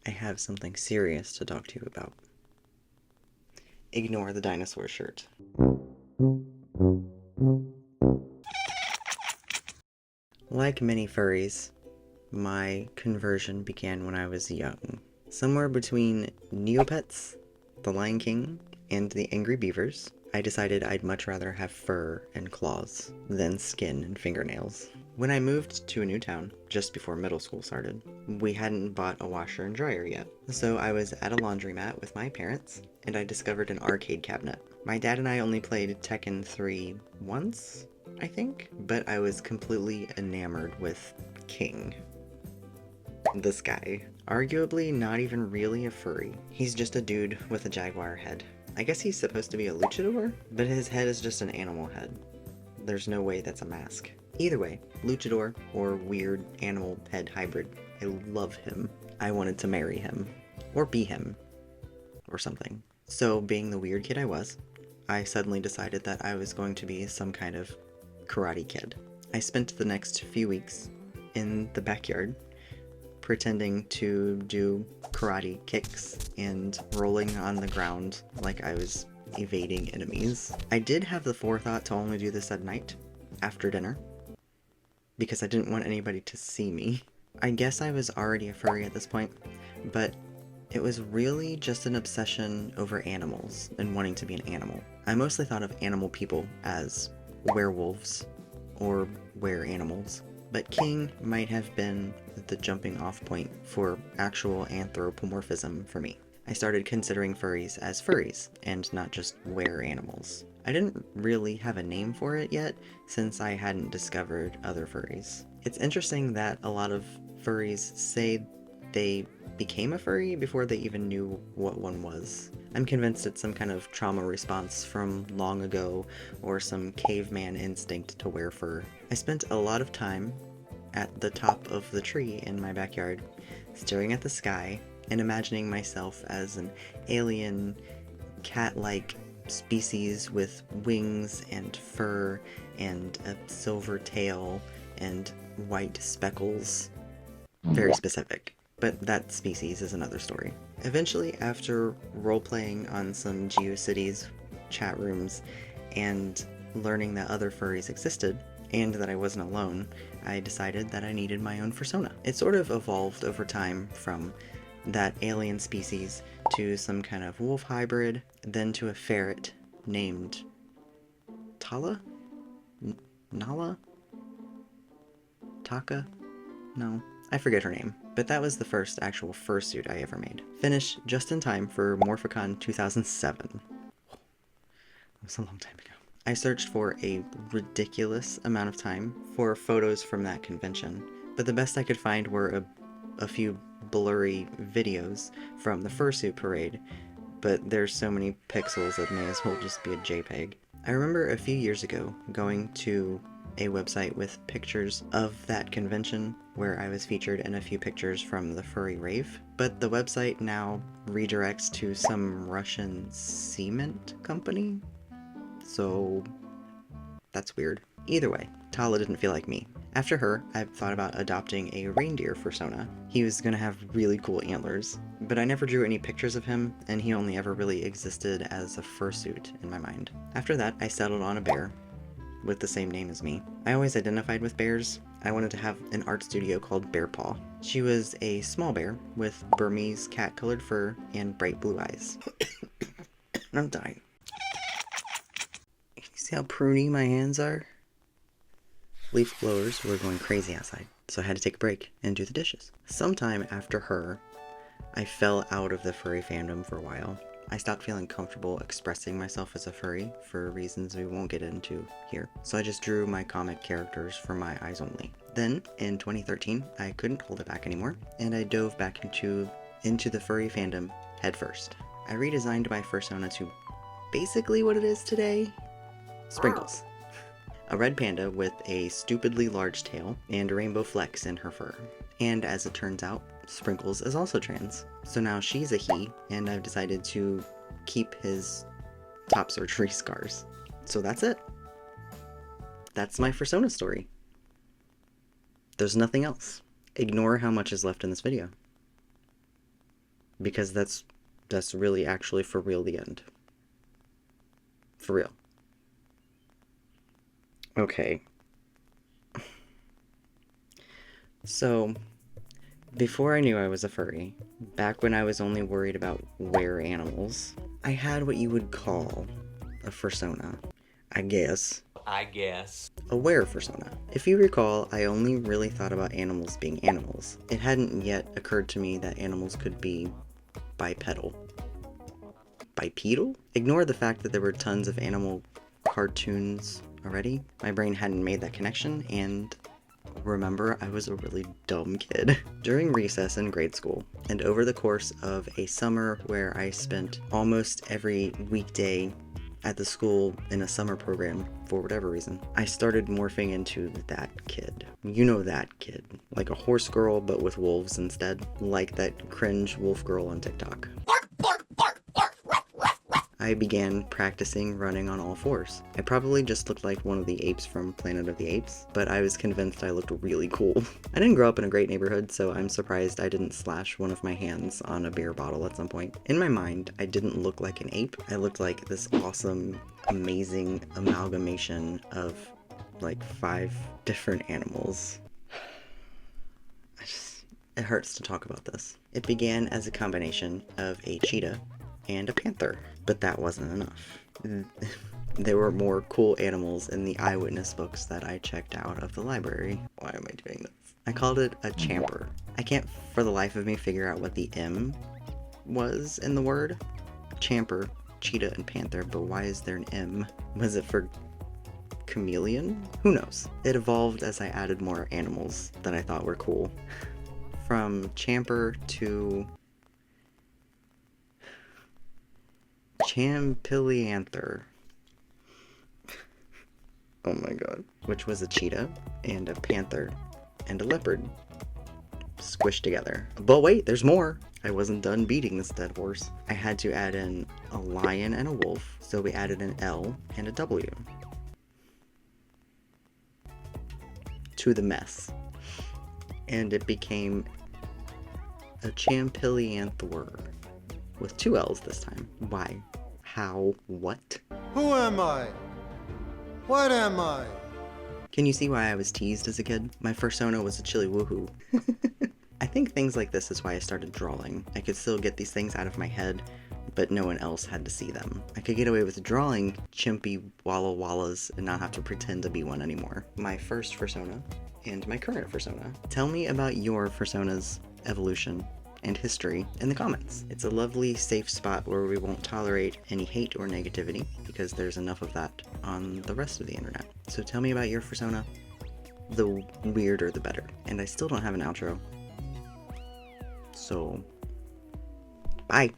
I have something serious to talk to you about. Ignore the dinosaur shirt. Like many furries, my conversion began when I was young. Somewhere between Neopets, The Lion King, and The Angry Beavers, I decided I'd much rather have fur and claws than skin and fingernails. When I moved to a new town, just before middle school started, we hadn't bought a washer and dryer yet. So I was at a laundromat with my parents, and I discovered an arcade cabinet. My dad and I only played Tekken 3 once, I think, but I was completely enamored with King. This guy. Arguably not even really a furry. He's just a dude with a jaguar head. I guess he's supposed to be a luchador, but his head is just an animal head. There's no way that's a mask. Either way, luchador or weird animal head hybrid, I love him. I wanted to marry him. Or be him. Or something. So, being the weird kid I was, I suddenly decided that I was going to be some kind of karate kid. I spent the next few weeks in the backyard pretending to do karate kicks and rolling on the ground like I was evading enemies. I did have the forethought to only do this at night, after dinner, because I didn't want anybody to see me. I guess I was already a furry at this point, but it was really just an obsession over animals and wanting to be an animal. I mostly thought of animal people as werewolves or were-animals, but King might have been the jumping off point for actual anthropomorphism for me. I started considering furries as furries, and not just were-animals. I didn't really have a name for it yet, since I hadn't discovered other furries. It's interesting that a lot of furries say they became a furry before they even knew what one was. I'm convinced it's some kind of trauma response from long ago, or some caveman instinct to wear fur. I spent a lot of time at the top of the tree in my backyard, staring at the sky and imagining myself as an alien, cat-like species with wings and fur and a silver tail and white speckles. Very specific. But that species is another story. Eventually, after role-playing on some GeoCities chat rooms and learning that other furries existed, and that I wasn't alone, I decided that I needed my own fursona. It sort of evolved over time from that alien species to some kind of wolf hybrid, then to a ferret named Tala? Nala? Taka? No, I forget her name, but that was the first actual fursuit I ever made. Finished just in time for Morphicon 2007. That was a long time ago. I searched for a ridiculous amount of time for photos from that convention, but the best I could find were a few blurry videos from the fursuit parade, but there's so many pixels it may as well just be a JPEG. I remember a few years ago going to a website with pictures of that convention where I was featured in a few pictures from the furry rave, but the website now redirects to some Russian cement company, so that's weird. Either way, Tala didn't feel like me. After her, I thought about adopting a reindeer fursona. He was gonna have really cool antlers, but I never drew any pictures of him, and he only ever really existed as a fursuit in my mind. After that, I settled on a bear with the same name as me. I always identified with bears. I wanted to have an art studio called Bear Paw. She was a small bear with Burmese cat-colored fur and bright blue eyes. I'm dying. You see how pruny my hands are? Leaf blowers were going crazy outside, so I had to take a break and do the dishes. Sometime after her, I fell out of the furry fandom for a while. I stopped feeling comfortable expressing myself as a furry for reasons we won't get into here, so I just drew my comic characters for my eyes only. Then, in 2013, I couldn't hold it back anymore, and I dove back into the furry fandom headfirst. I redesigned my fursona to basically what it is today: Sprinkles. A red panda with a stupidly large tail and rainbow flecks in her fur. And as it turns out, Sprinkles is also trans. So now she's a he, and I've decided to keep his top surgery scars. So that's it. That's my fursona story. There's nothing else. Ignore how much is left in this video. because that's really actually for real the end. For real. Okay. So, before I knew I was a furry, back when I was only worried about were animals, I had what you would call a fursona. I guess. A were fursona. If you recall, I only really thought about animals being animals. It hadn't yet occurred to me that animals could be bipedal. Bipedal? Ignore the fact that there were tons of animal cartoons already. My brain hadn't made that connection, and remember, I was a really dumb kid. During recess in grade school, and over the course of a summer where I spent almost every weekday at the school in a summer program for whatever reason, I started morphing into that kid. You know that kid. Like a horse girl, but with wolves instead. Like that cringe wolf girl on TikTok. I began practicing running on all fours. I probably just looked like one of the apes from Planet of the Apes, but I was convinced I looked really cool. I didn't grow up in a great neighborhood, so I'm surprised I didn't slash one of my hands on a beer bottle at some point. In my mind, I didn't look like an ape. I looked like this awesome, amazing amalgamation of like 5 different animals. It hurts to talk about this. It began as a combination of a cheetah and a panther, but that wasn't enough. There were more cool animals in the eyewitness books that I checked out of the library. Why am I doing this? I called it a champer. I can't for the life of me figure out what the M was in the word. Champer, cheetah, and panther, but why is there an M? Was it for chameleon? Who knows? It evolved as I added more animals that I thought were cool. From champer to Champilianther. Oh my god. Which was a cheetah and a panther and a leopard squished together. But wait, there's more. I wasn't done beating this dead horse. I had to add in a lion and a wolf, so we added an L and a W to the mess. And it became a Champilianther. With 2 L's this time. Why? How? What? Who am I? What am I? Can you see why I was teased as a kid? My fursona was a chili woohoo. I think things like this is why I started drawing. I could still get these things out of my head, but no one else had to see them. I could get away with drawing chimpy walla wallas and not have to pretend to be one anymore. My first fursona and my current fursona. Tell me about your fursona's evolution and history in the comments. It's a lovely, safe spot where we won't tolerate any hate or negativity, because there's enough of that on the rest of the internet. So tell me about your fursona. The weirder the better. And I still don't have an outro. So, bye!